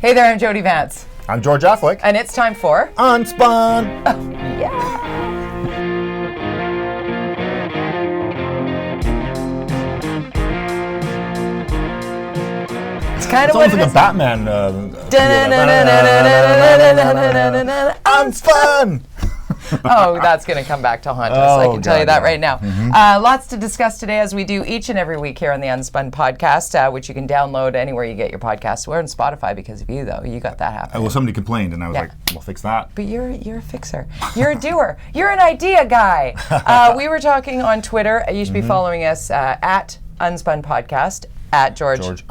Hey there, I'm Jody Vance. I'm George Affleck. And it's time for UnSpun. Yeah. It's kind of what It's almost like a Batman. UnSpun. Oh, that's going to come back to haunt us. I can tell you that right now. Lots to discuss today, as we do each and every week here on the UnSpun podcast, which you can download anywhere you get your podcasts. We're on Spotify because of you, though. You got that happening. Well, somebody complained, and I was like, "We'll fix that." But you're a fixer. You're a doer. You're an idea guy. We were talking on Twitter. You should be following us at UnSpun Podcast. At George _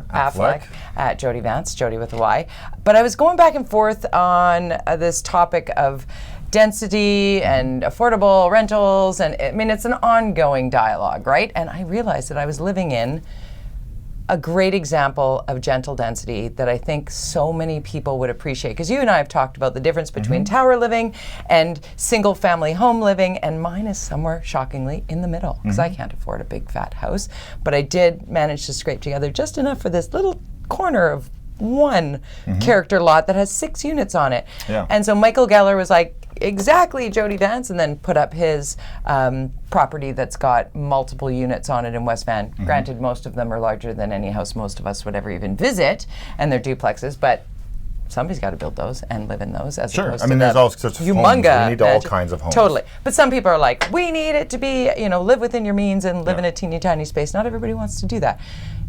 Affleck. At Jody Vance, Jody with a Y. But I was going back and forth on this topic of density and affordable rentals, and I mean, it's an ongoing dialogue, right? And I realized that I was living in a great example of gentle density that I think so many people would appreciate. Because you and I have talked about the difference between tower living and single family home living, and mine is somewhere shockingly in the middle, because I can't afford a big fat house. But I did manage to scrape together just enough for this little corner of one character lot that has 6 units on it. Yeah. And so Michael Geller was like, exactly, Jody Vance, and then put up his property that's got multiple units on it in West Van. Granted, most of them are larger than any house most of us would ever even visit, and they're duplexes, but somebody's got to build those and live in those, as opposed to there's all sorts of homes. We need all kinds of homes. Totally. But some people are like, we need it to be, live within your means and live in a teeny tiny space. Not everybody wants to do that.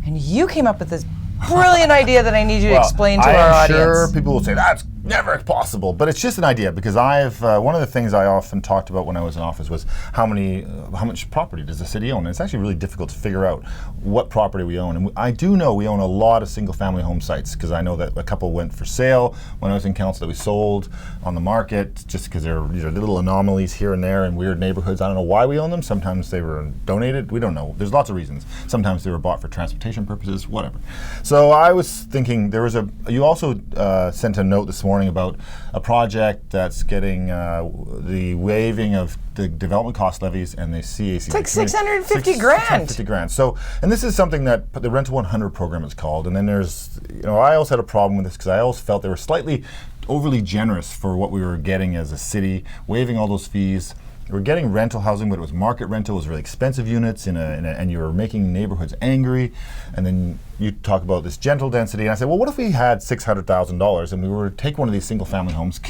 And you came up with this brilliant idea that I need you to explain to our audience. I'm sure people will say, that's never possible, but it's just an idea, because I've one of the things I often talked about when I was in office was how much property does the city own, and it's actually really difficult to figure out what property we own. And I do know we own a lot of single family home sites, because I know that a couple went for sale when I was in council that we sold on the market, just because these are little anomalies here and there in weird neighborhoods. I don't know why we own them. Sometimes they were donated. We don't know. There's lots of reasons. Sometimes they were bought for transportation purposes, whatever. So I was thinking, you also sent a note this morning about a project that's getting the waiving of the development cost levies and the CAC. It's like $650 grand. $650,000. So, and this is something that the Rental 100 program is called. And then there's, I also had a problem with this because I always felt they were slightly overly generous for what we were getting as a city, waiving all those fees. We're getting rental housing, but it was market rental. It was really expensive units, and you were making neighborhoods angry. And then you talk about this gentle density, and I said, well, what if we had $600,000 and we were to take one of these single-family homes?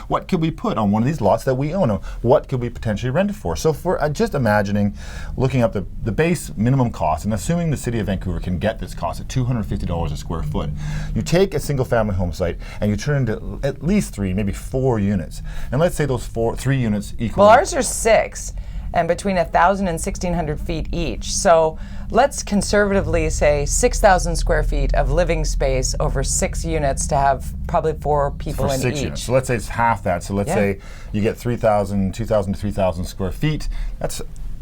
What could we put on one of these lots that we own? What could we potentially rent it for? So for just imagining, looking up the base minimum cost, and assuming the City of Vancouver can get this cost at $250 a square foot, you take a single-family home site and you turn it into at least 3, maybe 4 units. And let's say those 3 units equal. Well, ours are 6, and between 1,000 and 1,600 feet each. So let's conservatively say 6,000 square feet of living space over 6 units to have probably 4 people in 6 each. Units. So let's say it's half that. So let's say you get 2,000 to 3,000 square feet.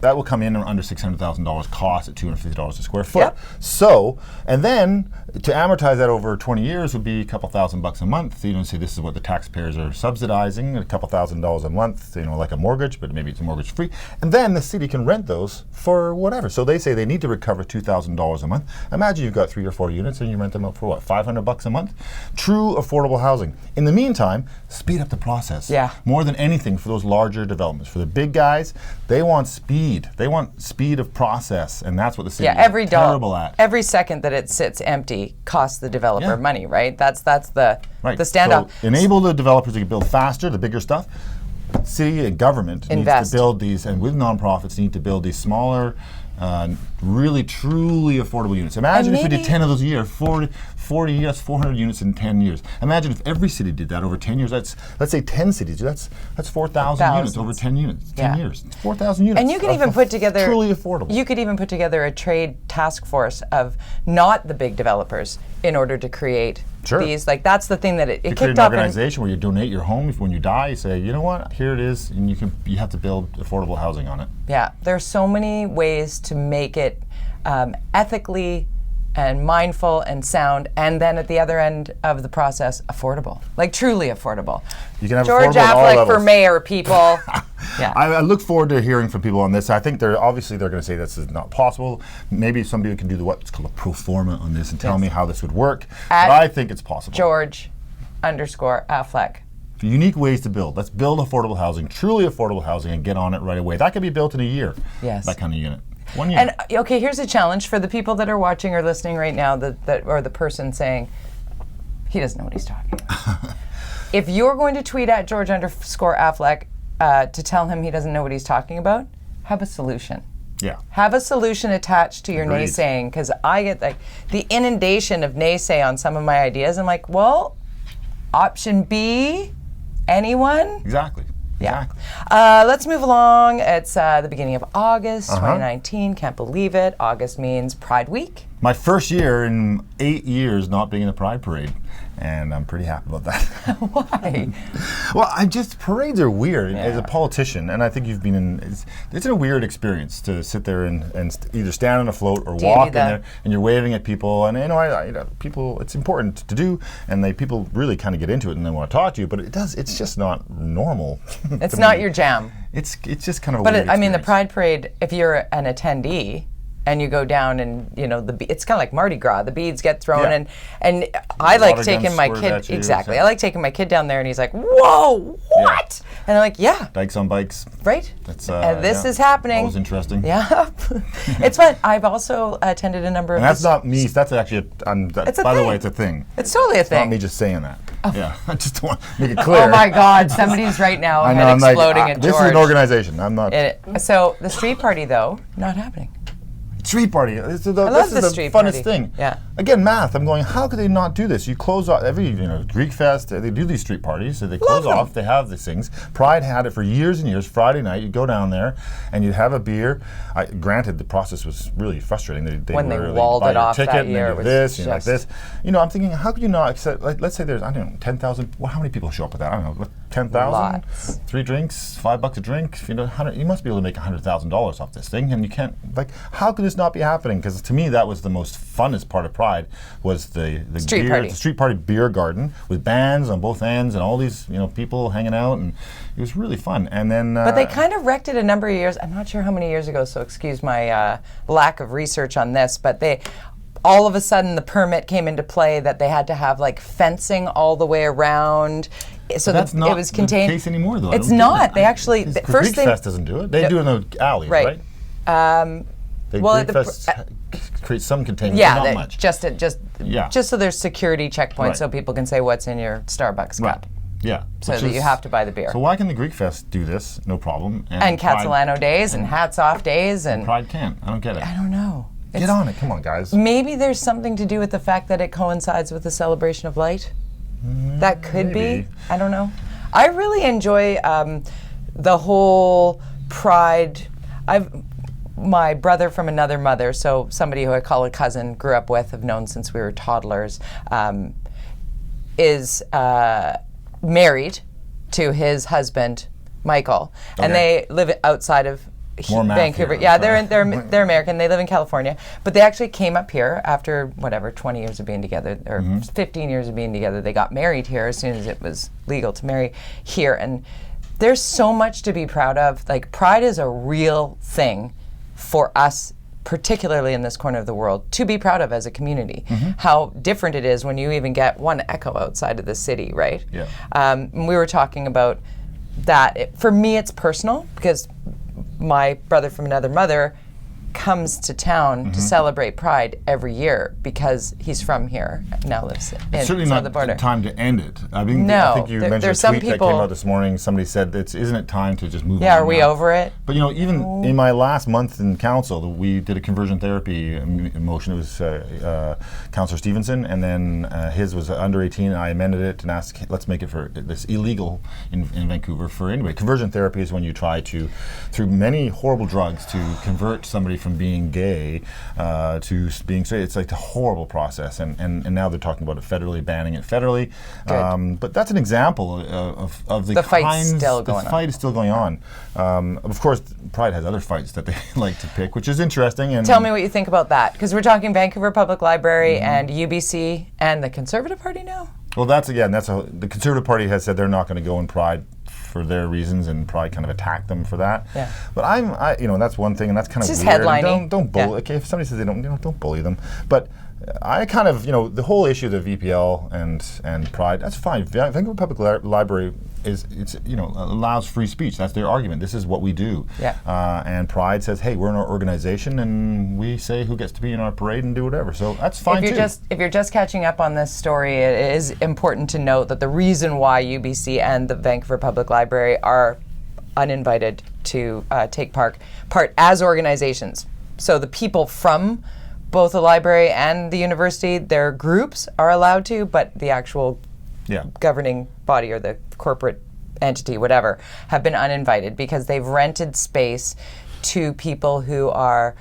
That will come in under $600,000 cost at $250 a square foot. Yep. So, and then to amortize that over 20 years would be a couple $1,000 a month. So you don't say this is what the taxpayers are subsidizing, a couple $1,000 a month, like a mortgage, but maybe it's mortgage free. And then the city can rent those for whatever. So they say they need to recover $2,000 a month. Imagine you've got 3 or 4 units and you rent them out for what, $500 a month? True affordable housing. In the meantime, speed up the process. Yeah. More than anything for those larger developments. For the big guys, they want speed. They want speed of process, and that's what the city is terrible at. Every second that it sits empty costs the developer money, right? That's the standoff. So enable the developers to build faster, the bigger stuff. City and government needs to build these, and with nonprofits need to build these smaller, really truly affordable units. Imagine if we did 10 of those a year, 40 years, 400 units in 10 years. Imagine if every city did that over 10 years. Let's say 10 cities. That's 4,000 units over 10 units. 10 years. 4,000 units. And you can even put together truly affordable. You could even put together a trade task force of not the big developers in order to create these. Like, that's the thing that it kicked off. Create an organization where you donate your home when you die. You say, you know what, here it is, and you have to build affordable housing on it. Yeah, there are so many ways to make it ethically and mindful and sound, and then at the other end of the process, affordable, like truly affordable. You can have George affordable at all Affleck for levels. mayor, people. Yeah. I look forward to hearing from people on this. I think they're going to say this is not possible. Maybe somebody can do what's called a pro forma on this and tell me how this would work. At but I think it's possible. George_Affleck. Unique ways to build. Let's build affordable housing, truly affordable housing, and get on it right away. That could be built in a year. Yes. That kind of unit. 1 year. And okay, here's a challenge for the people that are watching or listening right now, or the person saying, he doesn't know what he's talking about. If you're going to tweet at George_Affleck to tell him he doesn't know what he's talking about, have a solution. Yeah. Have a solution attached to your Agreed. naysaying, because I get like the inundation of naysay on some of my ideas. I'm like, well, option B, anyone? Exactly. Yeah. Exactly. Let's move along. It's the beginning of August 2019. Can't believe it. August means Pride Week. My first year in 8 years not being in a Pride parade, and I'm pretty happy about that. Why? Well, parades are weird as a politician, and I think you've been in. It's a weird experience to sit there and either stand on a float or walk in there, and you're waving at people, and people. It's important to do, and people really kind of get into it and they want to talk to you, but it's just not normal. It's not your jam. It's just kind of. But weird I mean, the experience. Pride Parade. If you're an attendee, and you go down and it's kind of like Mardi Gras. The beads get thrown and I like taking my kid I like taking my kid down there and he's like, whoa, what? Yeah. And I'm like, yeah. Bikes on bikes. Right. That's and this is happening. Always interesting. Yeah. It's fun. I've also attended a number of. And that's not me. That's actually it's a by thing. the way, it's a thing. It's totally a It's thing. not me just saying that. Oh. Yeah. I just want to make it clear. Oh my God! Somebody's right now head exploding at George. This is an organization. I'm not. So the street party though, not happening. Street party. This is the street funnest party. thing. Yeah. Again, math. I'm going. How could they not do this? You close off every Greek fest. They do these street parties. So they close off. They have these things. Pride had it for years and years. Friday night, you go down there and you have a beer. Granted, the process was really frustrating. They walled it off ticket that year, and it was this and like just- this. I'm thinking, how could you not accept? Let's say there's 10,000. Well, how many people show up at that? I don't know. 10,000. Lots. 3 drinks, $5 a drink. 100. You must be able to make $100,000 off this thing, and you can't. How could this not be happening? Because to me, that was the most funnest part of Pride was the street party. The street party beer garden with bands on both ends and all these people hanging out, and it was really fun. And then, but they kind of wrecked it a number of years. I'm not sure how many years ago, so excuse my lack of research on this. But all of a sudden, the permit came into play that they had to have fencing all the way around. So that's not it was contained. The case anymore, though. It's not. They actually the first Greek thing Fest doesn't do it. They do it in the alleys, right? Greek Fest creates some containment, but not much. Just so there's security checkpoints, so people can say what's in your Starbucks cup. Yeah. So that you have to buy the beer. So why can the Greek Fest do this? No problem. And Catalano days and hats off days and Pride can't. I don't get it. I don't know. Get on it. Come on, guys. Maybe there's something to do with the fact that it coincides with the celebration of light. That could be. I don't know. I really enjoy the whole Pride. My brother from another mother, so somebody who I call a cousin, grew up with, have known since we were toddlers, is married to his husband, Michael, and they live outside of Vancouver. Here, yeah, they're American. They live in California, but they actually came up here after 20 years of being together, or 15 years of being together. They got married here as soon as it was legal to marry here, and there's so much to be proud of. Pride is a real thing for us, particularly in this corner of the world, to be proud of as a community. How different it is when you even get one echo outside of the city, right? Yeah. We were talking about that. For me, it's personal because my brother from another mother comes to town to celebrate Pride every year because he's from here, now lives It's certainly not the border. time to end it. I think you mentioned there's a some tweet that people came out this morning. Somebody said, "Isn't it time to just move on?" Yeah, are we over it? But even in my last month in council, we did a conversion therapy motion. It was Councillor Stevenson, and then his was under 18, and I amended it and asked, let's make it for this illegal in Vancouver for anybody. Conversion therapy is when you try to, through many horrible drugs, to convert somebody from being gay to being straight. It's like a horrible process, and now they're talking about it federally, banning it federally. But that's an example of the fight's still going on. The fight is still going on. Of course, Pride has other fights that they like to pick, which is interesting. And tell me what you think about that, because we're talking Vancouver Public Library and UBC and the Conservative Party now. Well, the Conservative Party has said they're not going to go in Pride for their reasons, and Pride kind of attacked them for that. Yeah. But that's one thing, and that's kind of just weird. Headlining. Don't bully. Yeah. Okay, if somebody says they don't bully them. But I kind of, the whole issue of the VPL and Pride, that's fine. Vancouver Public Library allows free speech. That's their argument. This is what we do. Yeah. And Pride says, hey, we're an organization, and we say who gets to be in our parade and do whatever. So that's fine too. If you're just catching up on this story, it is important to note that the reason why UBC and the Vancouver Public Library are uninvited to take part as organizations. So the people from both the library and the university, their groups are allowed to, but the actual governing body or the corporate entity, whatever, have been uninvited because they've rented space to people who are,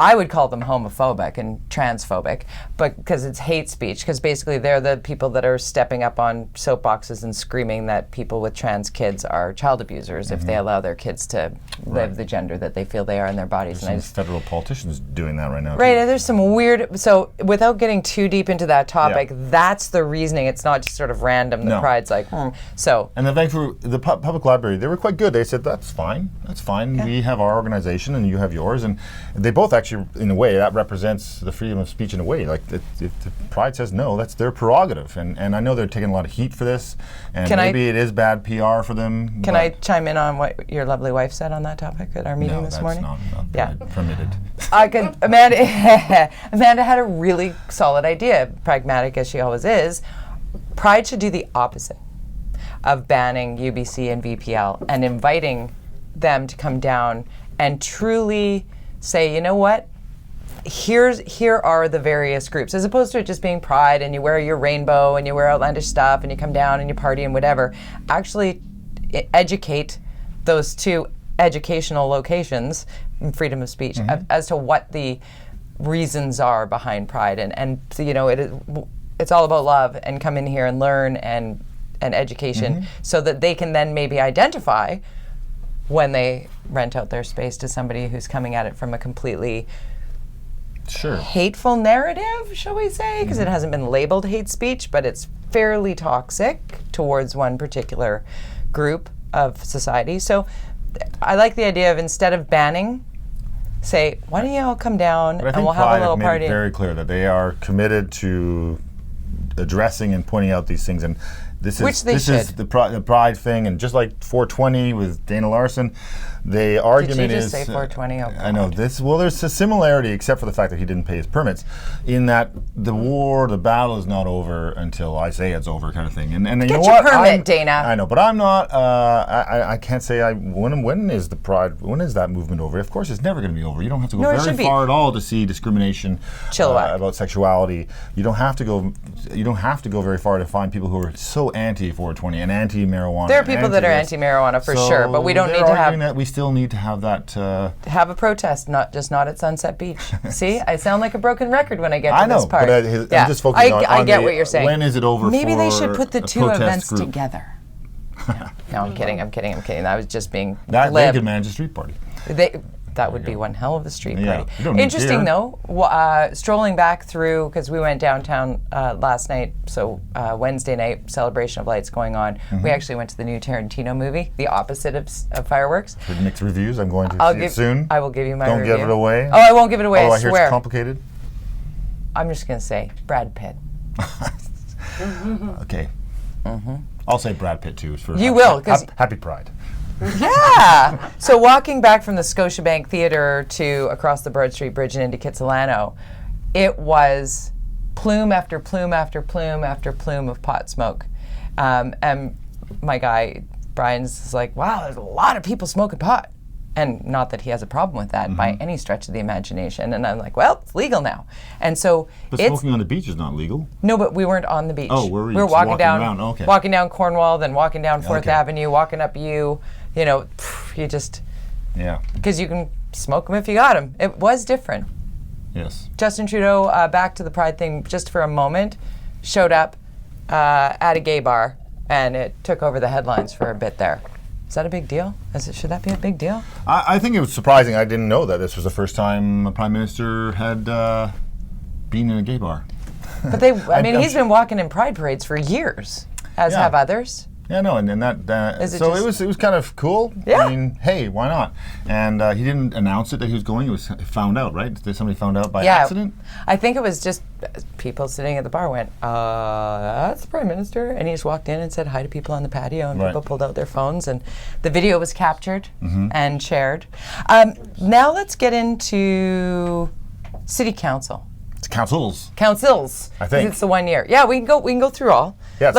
I would call them homophobic and transphobic, but because it's hate speech, because basically they're the people that are stepping up on soapboxes and screaming that people with trans kids are child abusers if they allow their kids to live the gender that they feel they are in their bodies. There's some federal politicians doing that right now. Right, too. and there's some weird, so without getting too deep into that topic, that's the reasoning. It's not just sort of random. The Pride's like, so. And the Public Library, they were quite good. They said, that's fine. Yeah. We have our organization and you have yours. And they both actually, in a way, that represents the freedom of speech in a way. Like, if the Pride says no, that's their prerogative. And I know they're taking a lot of heat for this, and maybe it is bad PR for them. Can I chime in on what your lovely wife said on that topic at our meeting this morning? No, that's not permitted. Amanda had a really solid idea, pragmatic as she always is. Pride should do the opposite of banning UBC and VPL and inviting them to come down and truly say, you know what? Here are the various groups, as opposed to it just being Pride and you wear your rainbow and you wear outlandish stuff and you come down and you party and whatever. Actually educate those two educational locations, freedom of speech, as to what the reasons are behind Pride. And it's all about love and come in here and learn and education so that they can then maybe identify when they rent out their space to somebody who's coming at it from a completely hateful narrative, shall we say, because it hasn't been labeled hate speech, but it's fairly toxic towards one particular group of society. So I like the idea of, instead of banning, say, why don't you all come down and we'll have a little party. Made it very clear that they are committed to addressing and pointing out these things, and this is the Pride thing, and just like 420 with Dana Larson, the argument is. Did you just say 420? Oh, I know this. Well, there's a similarity, except for the fact that he didn't pay his permits, in that the battle is not over until I say it's over, kind of thing. And get you know your what? permit, Dana. I know, but I'm not. I can't say when is the Pride? When is that movement over? Of course, it's never going to be over. You don't have to go very far at all to see discrimination about sexuality. You don't have to go. You don't have to go very far to find people who are so anti-420 and anti-marijuana. There are people that are anti-marijuana for sure, but we don't need to have. That we still need to have that. Have a protest, not at Sunset Beach. See, I sound like a broken record when I get to this part. But I'm just focusing on I get what you're saying. When is it over? Maybe for they should put the two events group together. No, I'm kidding. I was just being that glib. They could manage a street party. That would be one hell of a street party. Interesting though, strolling back through, because we went downtown last night, so Wednesday night, Celebration of Lights going on. We actually went to the new Tarantino movie, the opposite of fireworks. With mixed reviews. I'm going to see it soon. I will give you my review. Don't give it away. Oh, I won't give it away, I hear swear. It's complicated. I'm just going to say Brad Pitt. Okay. I'll say Brad Pitt too. You will, because Happy Pride. Yeah. So walking back from the Scotiabank Theatre to across the Broad Street Bridge and into Kitsilano, it was plume after plume after plume after plume of pot smoke. And my guy, Brian's like, wow, there's a lot of people smoking pot. And not that he has a problem with that by any stretch of the imagination. And I'm like, well, it's legal now. And so But smoking on the beach is not legal. No, but we weren't on the beach. Oh, were we? We were walking down, around. Okay. walking down Cornwall, then walking down 4th Avenue, walking up you just, because you can smoke them if you got them. It was different. Yes. Justin Trudeau, back to the Pride thing just for a moment, showed up at a gay bar, and it took over the headlines for a bit there. Is that a big deal? Should that be a big deal? I think it was surprising. I didn't know that this was the first time a Prime Minister had been in a gay bar. But he's been walking in Pride parades for years, as have others. Yeah, no, and that so it was kind of cool. Yeah. I mean, hey, why not? And he didn't announce it that he was going. It was found out, right? Did somebody found out by accident? I think it was just people sitting at the bar went, that's the Prime Minister. And he just walked in and said hi to people on the patio, and people pulled out their phones, and the video was captured and shared. Now let's get into City Council. It's councils. I think it's the 1 year. Yeah, we can go through all. Yeah,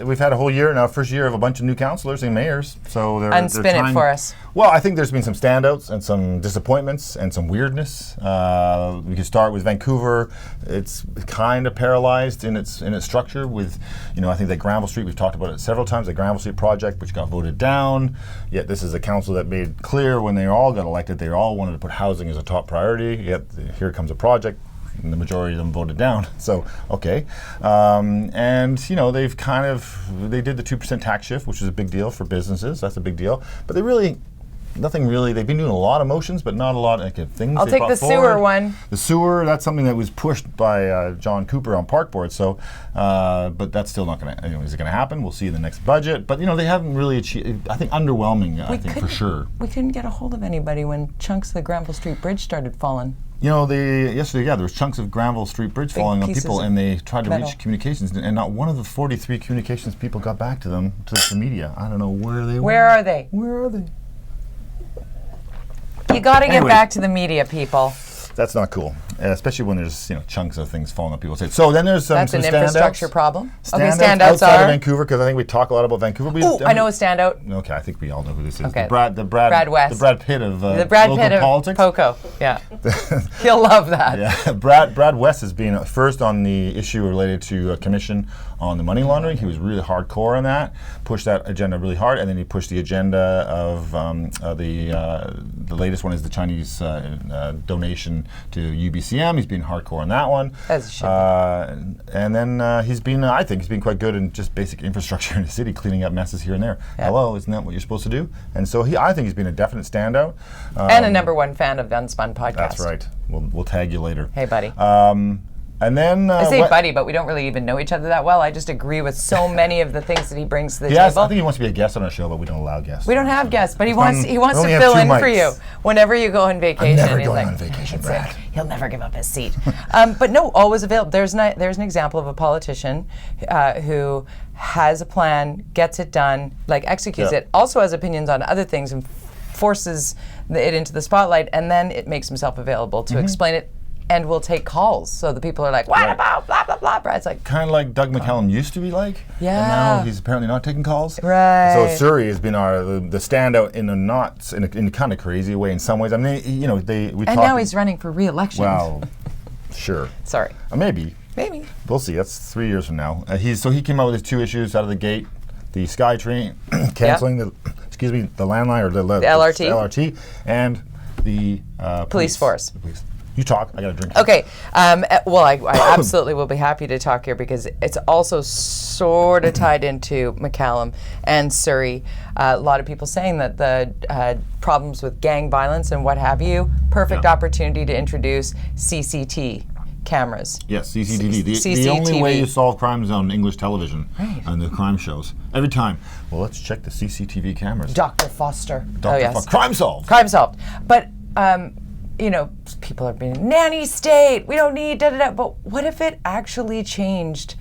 we've had a whole year now, first year of a bunch of new councillors and mayors. So they're unspin it for us. Well, I think there's been some standouts and some disappointments and some weirdness. We could start with Vancouver. It's kind of paralyzed in its structure. With, I think that Granville Street, we've talked about it several times. The Granville Street project, which got voted down. Yet this is a council that made clear when they all got elected, they all wanted to put housing as a top priority. Yet here comes a project. And the majority of them voted down. So, okay. And, they did the 2% tax shift, which is a big deal for businesses. That's a big deal. But they've been doing a lot of motions, but not a lot of things. I'll take the sewer one. The sewer, that's something that was pushed by John Cooper on Park Board. So, but that's still not going to, is it going to happen? We'll see in the next budget. But, they haven't really achieved, I think underwhelming, for sure. We couldn't get a hold of anybody when chunks of the Granville Street Bridge started falling. Yesterday, there was chunks of Granville Street Bridge falling on people, and they tried to reach communications, and not one of the 43 communications people got back to them, to the media. I don't know where they were. Where are they? You got to get back to the media, people. That's not cool, especially when there's chunks of things falling on people's heads. So then there's that's some an standouts. Infrastructure problem. Standouts outside of Vancouver, because I think we talk a lot about Vancouver. I know a standout. Okay, I think we all know who this is. Okay. The Brad West. The Brad Pitt of the Brad local Pitt of politics. Poco. Yeah, he'll love that. Yeah, Brad West has been first on the issue related to a commission on the money laundering. He was really hardcore on that, pushed that agenda really hard, and then he pushed the agenda of the latest one is the Chinese donation to UBCM. He's been hardcore on that one. As should be. And then I think he's been quite good in just basic infrastructure in the city, cleaning up messes here and there. Yeah. Hello, isn't that what you're supposed to do? And so I think he's been a definite standout. And a #1 fan of the UnSpun podcast. That's right. We'll tag you later. Hey, buddy. And then I say buddy, but we don't really even know each other that well. I just agree with so many of the things that he brings to the yes, table. I think he wants to be a guest on our show, but we don't allow guests. We don't have guests, but he wants to fill in for you whenever you go on vacation. I'm never going on vacation, Brad. He'll never give up his seat. But no, always available. There's an example of a politician who has a plan, gets it done, executes it, also has opinions on other things and forces it into the spotlight, and then it makes himself available to explain it. And we'll take calls, so the people are like, "What about blah blah blah?" Brad's like, kind of like Doug McCallum used to be like. Yeah. And now he's apparently not taking calls. Right. So Surrey has been the standout in a kind of crazy way in some ways. I mean, we. And now he's running for re-election. Well, sure. Sorry. Maybe. We'll see. That's 3 years from now. He came out with his 2 issues out of the gate: the SkyTrain canceling the landline or the LRT, and the police force. You talk. I got a drink. Okay. Well, I absolutely will be happy to talk here because it's also sort of tied into McCallum and Surrey. A lot of people saying that the problems with gang violence and what have you, perfect opportunity to introduce CCT cameras. Yes, CCTV. The only way you solve crimes on English television and the crime shows. Every time. Well, let's check the CCTV cameras. Dr. Foster. Crime solved. Crime solved. But people are being nanny state. We don't need da-da-da. But what if it actually changed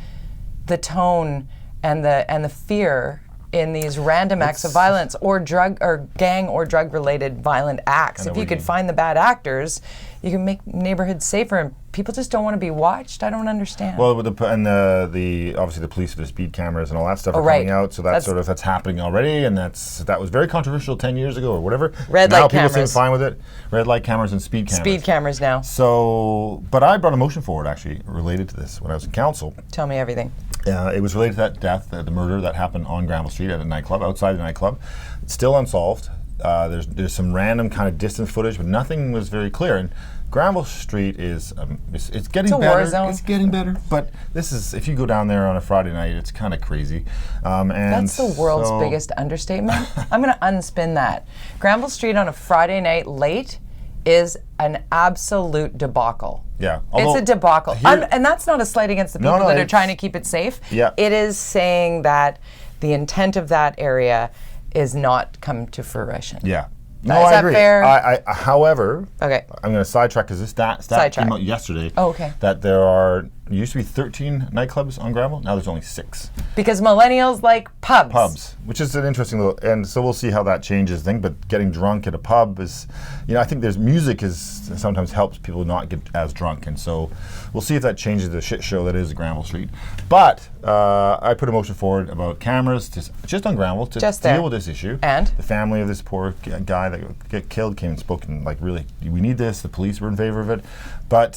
the tone and the fear in these random acts of violence or gang or drug related violent acts? If you could find the bad actors, you can make neighborhoods safer, and people just don't want to be watched. I don't understand. Well, obviously the police with the speed cameras and all that stuff are coming out, so that's happening already, and that was very controversial 10 years ago or whatever. Red light cameras. Now people seem fine with it. Red light cameras and speed cameras. Speed cameras now. So, but I brought a motion forward actually related to this when I was in council. Tell me everything. It was related to that death, the murder that happened on Granville Street at a nightclub, outside the nightclub. It's still unsolved. There's some random kind of distance footage, but nothing was very clear. And Granville Street is it's getting a better. war zone. It's getting better, but this is, if you go down there on a Friday night, it's kind of crazy. And That's the world's biggest understatement. I'm going to unspin that. Granville Street on a Friday night late is an absolute debacle. Yeah. It's a debacle. And that's not a slight against the people that are trying to keep it safe. Yeah. It is saying that the intent of that area is not come to fruition. Yeah. Is that agree. fair? However, Okay. I'm going to sidetrack because this stat came out yesterday. Oh, okay. That there used to be 13 nightclubs on Granville. Now there's only 6. Because millennials like pubs. Pubs, which is an interesting little, and so we'll see how that changes thing. But getting drunk at a pub is, I think there's music sometimes helps people not get as drunk, and so we'll see if that changes the shit show that is Granville Street. But I put a motion forward about cameras just on Granville to deal with this issue. And the family of this poor guy that got killed came and spoke and really, we need this. The police were in favor of it, but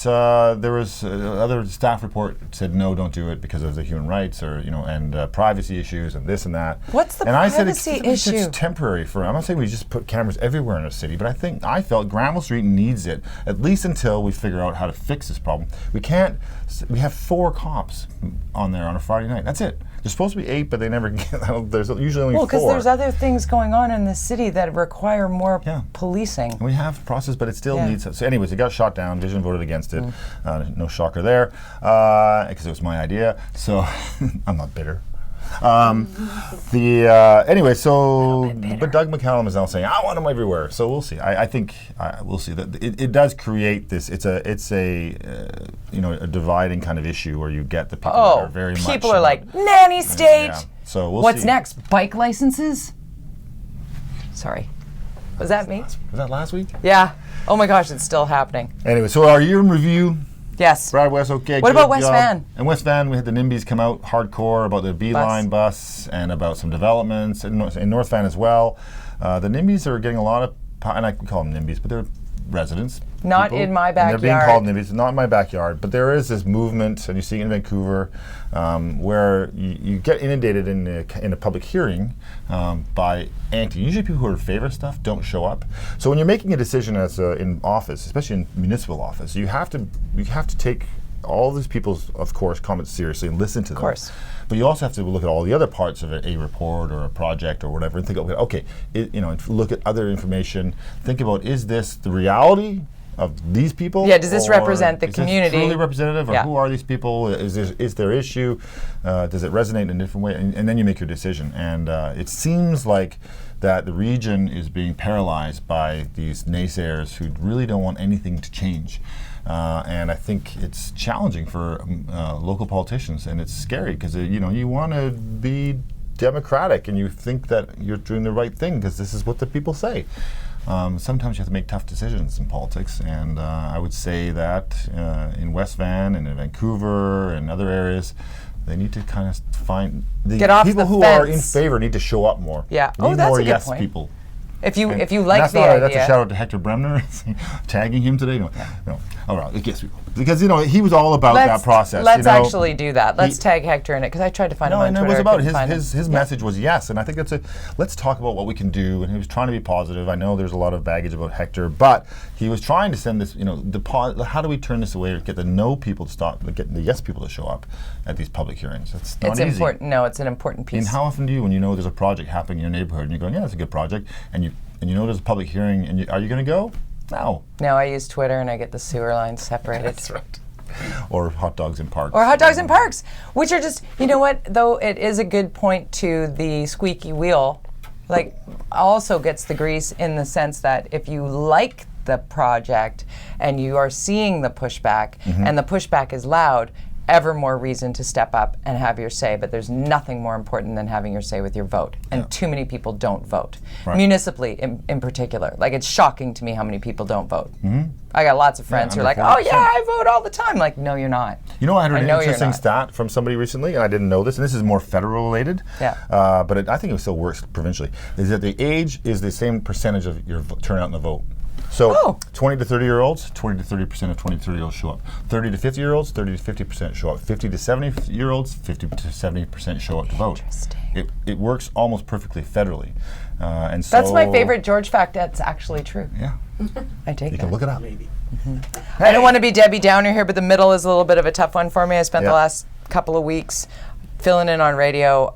there was other staff report said no, don't do it because of the human rights and privacy issues and this and that. What's the and privacy I said issue? It's temporary I'm not saying we just put cameras everywhere in a city, but I felt Granville Street needs it, at least until we figure out how to fix this problem. We have 4 cops on there on a Friday night. That's it. There's supposed to be 8, but they never get. There's usually only 4. Well, because there's other things going on in the city that require more policing. And we have process, but it still needs. So, anyways, it got shot down. Vision voted against it. No shocker there, because it was my idea. So I'm not bitter. Anyway, so but Doug McCallum is now saying I want them everywhere. So we'll see. I think we'll see that it does create this. It's a dividing kind of issue where you get the people that are very much. People are like nanny state. Yeah. So we'll What's see. next? Bike licenses? Sorry, was that me? Was that last week? Yeah. Oh my gosh, it's still happening. Anyway, so our year in review. Yes. Brad West, okay. What about West Van? And West Van, we had the NIMBYs come out hardcore about the Beeline bus and about some developments in North Van as well. The NIMBYs are getting a lot of, and I can call them NIMBYs, but they're residents. Not in my backyard. And they're being called NIMBYs, not in my backyard, but there is this movement, and you see it in Vancouver, where you get inundated in a public hearing by usually people who are in favor of stuff don't show up. So when you're making a decision in office, especially in municipal office, you have to take all these people's, of course, comments seriously and listen to them. Of course. But you also have to look at all the other parts of a report or a project or whatever and think, okay, look at other information. Think about, is this the reality of these people? Yeah, does this represent the community? Is this truly representative, or Yeah. who are these people? Is their issue? Does it resonate in a different way? And then you make your decision. And it seems like that the region is being paralyzed by these naysayers who really don't want anything to change. And I think it's challenging for local politicians, and it's scary because you want to be democratic and you think that you're doing the right thing because this is what the people say. Sometimes you have to make tough decisions in politics, and I would say that in West Van and in Vancouver and other areas, they need to kind of find the people who are in favor need to show up more. Yeah. We need that's more a good yes point. people. If you like that's the idea. That's a shout out to Hector Bremner, tagging him today. No. All right, I guess because he was all about that process. Let's actually do that. Let's tag Hector in it because I tried to find him on Twitter. No, it was about his message was yes, and I think let's talk about what we can do. And he was trying to be positive. I know there's a lot of baggage about Hector, but he was trying to send this. How do we turn this away to get the no people to stop, get the yes people to show up at these public hearings? It's not easy. Important. No, it's an important piece. And how often do you, when you know there's a project happening in your neighborhood, and you're going, yeah, it's a good project, and you know there's a public hearing, and are you going to go? No. No, I use Twitter and I get the sewer lines separated. That's right. Or hot dogs in parks. Or hot dogs in parks, which are just, you know what, though it is a good point to the squeaky wheel, also gets the grease in the sense that if you like the project and you are seeing the pushback, and the pushback is loud, ever more reason to step up and have your say, but there's nothing more important than having your say with your vote. And too many people don't vote. Right. Municipally in particular. It's shocking to me how many people don't vote. I got lots of friends who are like, oh yeah, I vote all the time. No, you're not. I heard an interesting stat from somebody recently, and I didn't know this, and this is more federal related, but I think it still works provincially, is that the age is the same percentage of your turnout in the vote. So 20 to 30-year-olds, 20 to 30% of 20 to 30-year-olds show up. 30 to 50-year-olds, 30 to 50% show up. 50 to 70-year-olds, 50 to 70% show up to vote. Interesting. It works almost perfectly federally. And so That's my favorite George fact. That's actually true. Yeah. I take You that. can look it up. Maybe. I don't want to be Debbie Downer here, but the middle is a little bit of a tough one for me. I spent the Yeah. last couple of weeks filling in on radio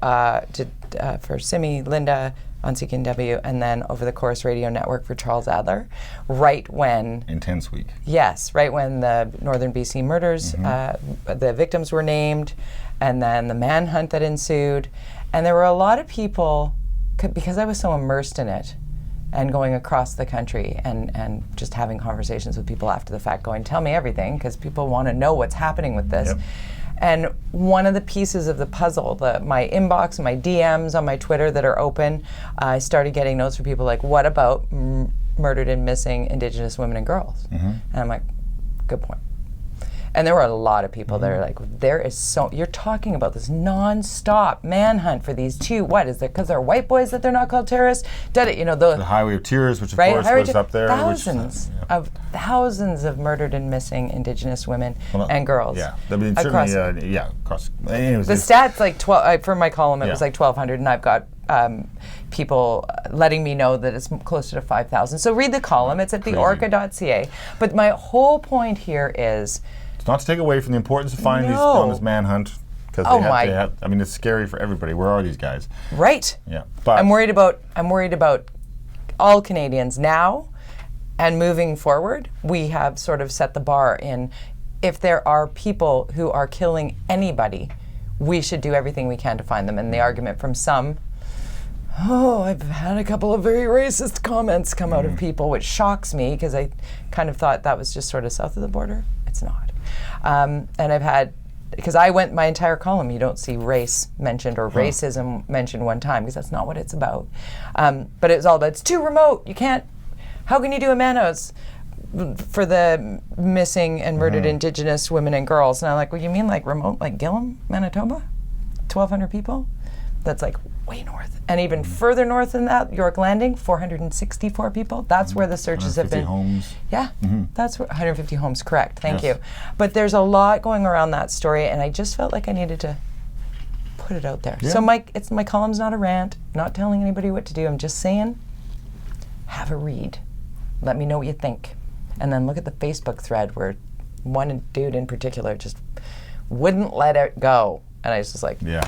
for Simi, Linda on CKNW, and then over the Chorus Radio Network for Charles Adler, right when... Intense week. Yes, right when the Northern BC murders, the victims were named, and then the manhunt that ensued. And there were a lot of people, because I was so immersed in it, and going across the country and just having conversations with people after the fact, going, tell me everything, because people want to know what's happening with this. Yep. And one of the pieces of the puzzle, my inbox and my DMs on my Twitter that are open, I started getting notes from people like, what about murdered and missing Indigenous women and girls? And I'm like, good point. And there were a lot of people that are like, you're talking about this non-stop manhunt for these two, what, is it because they're white boys that they're not called terrorists? The Highway of Tears, which of course was up there. Thousands of murdered and missing Indigenous women and girls. Yeah, I mean, across, certainly, across. Anyways, the stats, like 12, for my column, it was Yeah. like 1,200, and I've got people letting me know that it's closer to 5,000. So read the column, it's at theorca.ca. But my whole point here is, it's not to take away from the importance of finding these on this manhunt, because I mean, it's scary for everybody. Where are these guys? Right. Yeah, but I'm worried about all Canadians now, and moving forward. We have sort of set the bar in, if there are people who are killing anybody, we should do everything we can to find them. And the argument from some, I've had a couple of very racist comments come out of people, which shocks me, because I kind of thought that was just sort of south of the border. It's not. And I've had, because I went my entire column, you don't see race mentioned or racism mentioned one time, because that's not what it's about. But it was all about, it's too remote, you can't, how can you do a Manos for the missing and murdered Indigenous women and girls? And I'm like, well, you mean like remote, like Gillam, Manitoba? 1,200 people? That's like way north. And even further north than that, York Landing, 464 people. That's where the searches have been. 150 homes. Yeah, that's where 150 homes, correct. Thank Yes. you. But there's a lot going around that story, and I just felt like I needed to put it out there. Yeah. So my column's not a rant, not telling anybody what to do. I'm just saying, have a read. Let me know what you think. And then look at the Facebook thread where one dude in particular just wouldn't let it go. And I was just like, Yeah.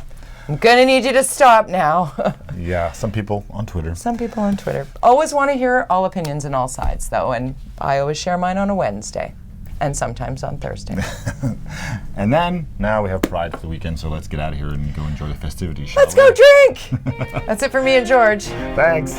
I'm gonna need you to stop now. Yeah, some people on Twitter. Some people on Twitter. Always want to hear all opinions and all sides, though, and I always share mine on a Wednesday, and sometimes on Thursday. And then, now we have Pride for the weekend, so let's get out of here and go enjoy the festivities, shall Let's we? go drink! That's it for me and George. Thanks.